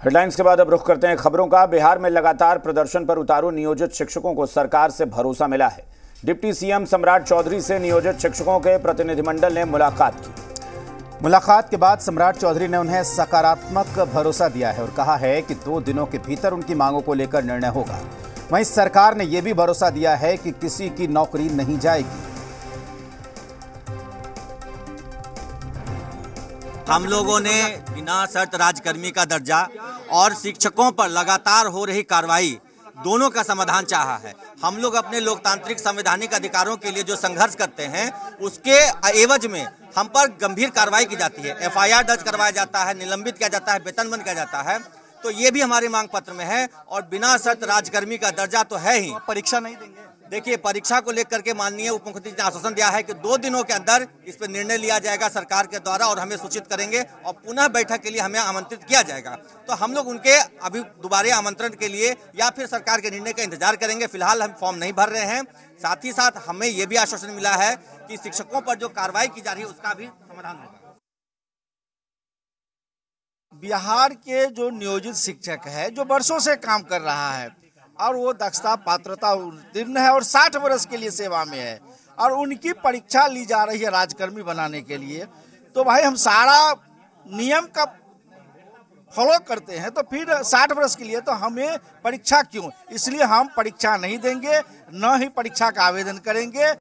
Headlines के बाद अब रुख करते हैं खबरों का। बिहार में लगातार प्रदर्शन पर उतारू नियोजित शिक्षकों को सरकार से भरोसा मिला है। डिप्टी सीएम सम्राट चौधरी से नियोजित शिक्षकों के प्रतिनिधिमंडल ने मुलाकात की। मुलाकात के बाद सम्राट चौधरी ने उन्हें सकारात्मक भरोसा दिया है और कहा है कि 2 दिनों के भीतर उनकी मांगों को लेकर निर्णय होगा। वहीं सरकार ने यह भी भरोसा दिया है कि किसी की नौकरी नहीं जाएगी। हम लोगों ने बिना शर्त राजकर्मी का दर्जा और शिक्षकों पर लगातार हो रही कार्रवाई दोनों का समाधान चाहा है। हम लोग अपने लोकतांत्रिक संवैधानिक अधिकारों के लिए जो संघर्ष करते हैं उसके एवज में हम पर गंभीर कार्रवाई की जाती है। एफआईआर दर्ज करवाया जाता है, निलंबित किया जाता है, वेतन बंद किया जाता है। तो ये भी हमारे मांग पत्र में है। और बिना शर्त राजकर्मी का दर्जा तो है ही। परीक्षा नहीं देंगे। देखिए, परीक्षा को लेकर के माननीय उप मुख्यमंत्री ने आश्वासन दिया है कि 2 दिनों के अंदर इस पर निर्णय लिया जाएगा सरकार के द्वारा और हमें सूचित करेंगे और पुनः बैठक के लिए हमें आमंत्रित किया जाएगा। तो हम लोग उनके अभी दोबारा आमंत्रण के लिए या फिर सरकार के निर्णय का इंतजार करेंगे। फिलहाल हम फॉर्म नहीं भर रहे हैं। साथ ही साथ हमें यह भी आश्वासन मिला है कि शिक्षकों पर जो कार्रवाई की जा रही है उसका भी समाधान होगा। बिहार के जो नियोजित शिक्षक है, जो वर्षों से काम कर रहा है और वो दक्षता पात्रता उत्तीर्ण है और 60 वर्ष के लिए सेवा में है और उनकी परीक्षा ली जा रही है राजकर्मी बनाने के लिए, तो भाई हम सारा नियम का फॉलो करते हैं। तो फिर 60 वर्ष के लिए तो हमें परीक्षा क्यों? इसलिए हम परीक्षा नहीं देंगे, न ही परीक्षा का आवेदन करेंगे।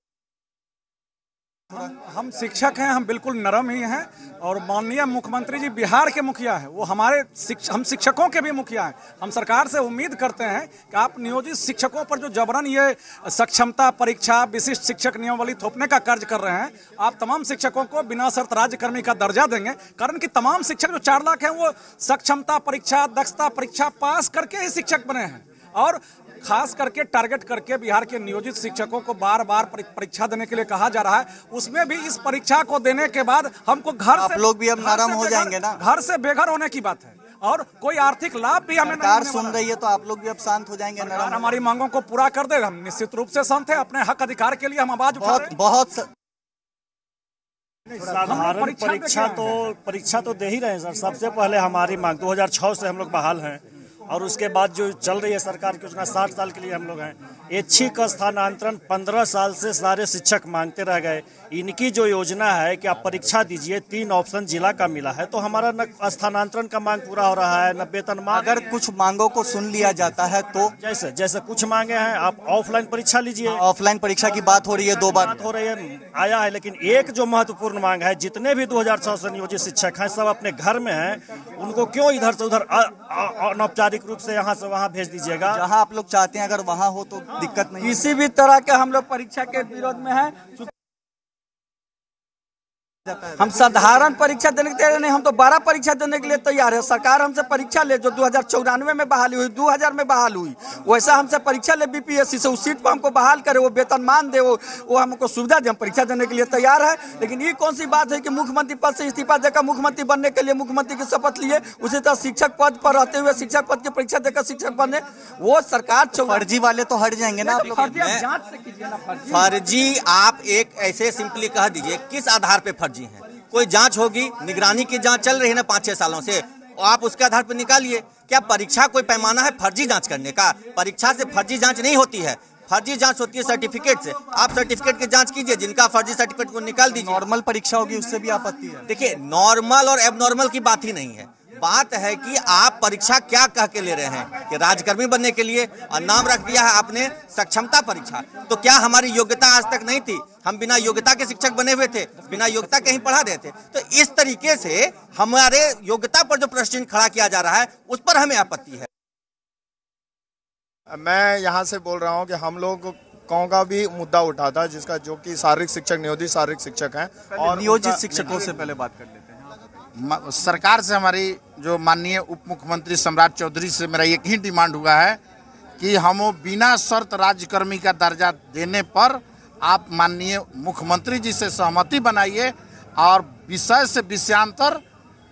हम शिक्षक हैं, हम बिल्कुल नरम ही हैं और माननीय मुख्यमंत्री जी बिहार के मुखिया हैं, वो हमारे हम शिक्षकों के भी मुखिया हैं। हम सरकार से उम्मीद करते हैं कि आप नियोजित शिक्षकों पर जो जबरन ये सक्षमता परीक्षा विशिष्ट शिक्षक नियमावली थोपने का कार्य कर रहे हैं, आप तमाम शिक्षकों को बिना शर्त राज्यकर्मी का दर्जा देंगे। कारण कि तमाम शिक्षक जो 4 लाख हैं वो सक्षमता परीक्षा दक्षता परीक्षा पास करके ही शिक्षक बने हैं और खास करके टारगेट करके बिहार के नियोजित शिक्षकों को बार बार परीक्षा देने के लिए कहा जा रहा है। उसमें भी इस परीक्षा को देने के बाद हमको घर आप लोग भी अब नरम हो जाएंगे ना। घर से बेघर होने की बात है और कोई आर्थिक लाभ भी हमें सरकार सुन रही है, तो आप लोग भी अब शांत हो जाएंगे। नरम हमारी मांगों को पूरा कर दे। हम निश्चित रूप से शांत है। अपने हक अधिकार के लिए हम आवाज उठा रहे हैं। बहुत साधारण परीक्षा तो दे ही रहे हैं सर। सबसे पहले हमारी मांग 2006 से हम लोग बहाल हैं और उसके बाद जो चल रही है सरकार की योजना 60 साल के लिए हम लोग हैं। ऐच्छिक स्थानांतरण 15 साल से सारे शिक्षक मांगते रह गए। इनकी जो योजना है कि आप परीक्षा दीजिए, 3 ऑप्शन जिला का मिला है, तो हमारा न स्थानांतरण का मांग पूरा हो रहा है, न वेतन मांग। अगर कुछ मांगों को सुन लिया जाता है तो जैसे कुछ मांगे हैं, आप ऑफलाइन परीक्षा लीजिए। ऑफलाइन परीक्षा की बात हो रही है, 2 बार हो रही है आया है, लेकिन एक जो महत्वपूर्ण मांग है, जितने भी 2006 से नियोजित शिक्षक हैं सब अपने घर में हैं, उनको क्यों इधर से उधर अनौपचारिक रूप से यहाँ से वहाँ भेज दीजिएगा। जहाँ आप लोग चाहते हैं अगर वहाँ हो तो दिक्कत नहीं। किसी भी तरह के हम लोग परीक्षा के विरोध में हैं। हम साधारण परीक्षा देने के तैयार नहीं, हम तो 12 परीक्षा देने के लिए तैयार है। सरकार हमसे परीक्षा ले, जो 2094 में बहाली हुई, 2000 में बहाल हुई, वैसा हमसे परीक्षा ले बीपीएससी से। उस सीट पर हमको बहाल करे, वो वेतन मान दे, वो हमको सुविधा दे। हम परीक्षा देने के लिए तैयार है। लेकिन ये कौन सी बात है कि मुख्यमंत्री पद से इस्तीफा देकर मुख्यमंत्री बनने के लिए मुख्यमंत्री की शपथ लिए, उसी तरह शिक्षक पद पर रहते हुए शिक्षक पद की परीक्षा देकर शिक्षक बने। वो सरकार फर्जी वाले तो हट जाएंगे ना। जांच से कीजिए ना। फर्जी आप एक ऐसे सिंपली कह दीजिए किस आधार पे फर्जी है। कोई जांच होगी, निगरानी की जांच चल रही है ना 5-6 सालों से, आप उसके आधार पर निकालिए। क्या परीक्षा कोई पैमाना है फर्जी जांच करने का? परीक्षा से फर्जी जांच नहीं होती है। फर्जी जांच होती है सर्टिफिकेट से। आप सर्टिफिकेट की जांच कीजिए, जिनका फर्जी सर्टिफिकेट को निकाल दीजिए। नॉर्मल परीक्षा होगी उससे भी आपत्ति है? देखिए, नॉर्मल और एबनॉर्मल की बात ही नहीं है। बात है कि आप परीक्षा क्या कह के ले रहे हैं कि राजकर्मी बनने के लिए, और नाम रख दिया है आपने सक्षमता परीक्षा। तो क्या हमारी योग्यता आज तक नहीं थी? हम बिना योग्यता के शिक्षक बने हुए थे, बिना योग्यता के ही पढ़ा रहे थे। तो इस तरीके से हमारे योग्यता पर जो प्रश्न खड़ा किया जा रहा है उस पर हमें आपत्ति है। मैं यहाँ से बोल रहा हूँ कि हम लोग का भी मुद्दा उठा था, जिसका जो कि शारीरिक शिक्षक, नियोजित शारीरिक शिक्षक हैं। और नियोजित शिक्षकों से पहले बात कर लेते हैं। सरकार से हमारी जो माननीय उप मुख्यमंत्री सम्राट चौधरी से मेरा एक ही डिमांड हुआ है कि हम बिना शर्त राज्यकर्मी का दर्जा देने पर आप माननीय मुख्यमंत्री जी से सहमति बनाइए और विषय से विषयांतर,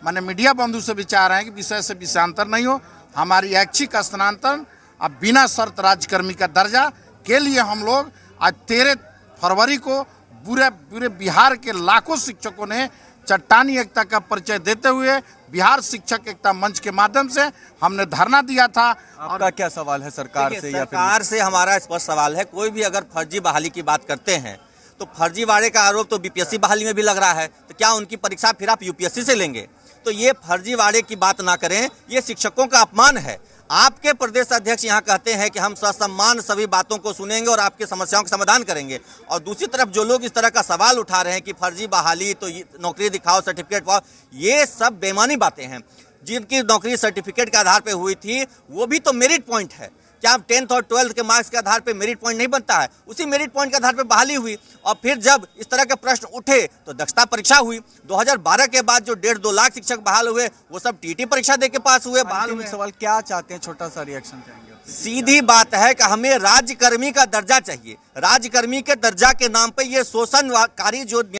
माने मीडिया बंधु से भी चाह रहे हैं कि विषय से विषयांतर नहीं हो। हमारी ऐच्छिक स्थानांतरण अब बिना शर्त राज्यकर्मी का दर्जा के लिए हम लोग आज 13 फरवरी को पूरे बिहार के लाखों शिक्षकों ने चट्टानी एकता का परिचय देते हुए बिहार शिक्षक एकता मंच के माध्यम से हमने धरना दिया था। आपका क्या सवाल है सरकार से? या सरकार से हमारा स्पष्ट सवाल है, कोई भी अगर फर्जी बहाली की बात करते हैं तो फर्जीवाड़े का आरोप तो बीपीएससी बहाली में भी लग रहा है, तो क्या उनकी परीक्षा फिर आप यूपीएससी से लेंगे? तो ये फर्जीवाड़े की बात ना करें, ये शिक्षकों का अपमान है। आपके प्रदेश अध्यक्ष यहाँ कहते हैं कि हम ससम्मान सभी बातों को सुनेंगे और आपकी समस्याओं का समाधान करेंगे, और दूसरी तरफ जो लोग इस तरह का सवाल उठा रहे हैं कि फर्जी बहाली तो नौकरी दिखाओ, सर्टिफिकेट पाओ, ये सब बेमानी बातें हैं। जिनकी नौकरी सर्टिफिकेट के आधार पर हुई थी वो भी तो मेरिट पॉइंट है। क्या 10th और 12th के मार्क्स के आधार पे मेरिट पॉइंट नहीं बनता है? उसी मेरिट पॉइंट के आधार पे बहाली हुई, और फिर जब इस तरह के प्रश्न उठे तो दक्षता परीक्षा हुई। 2012 के बाद जो 1.5-2 लाख शिक्षक बहाल हुए वो सब टीटी परीक्षा देके पास हुए, बहाल हुए। सवाल क्या चाहते हैं, छोटा सा रिएक्शन चाहेंगे? सीधी बात है कि हमें राज्यकर्मी का दर्जा चाहिए। राज्यकर्मी के दर्जा के नाम पे ये शोषणकारी जो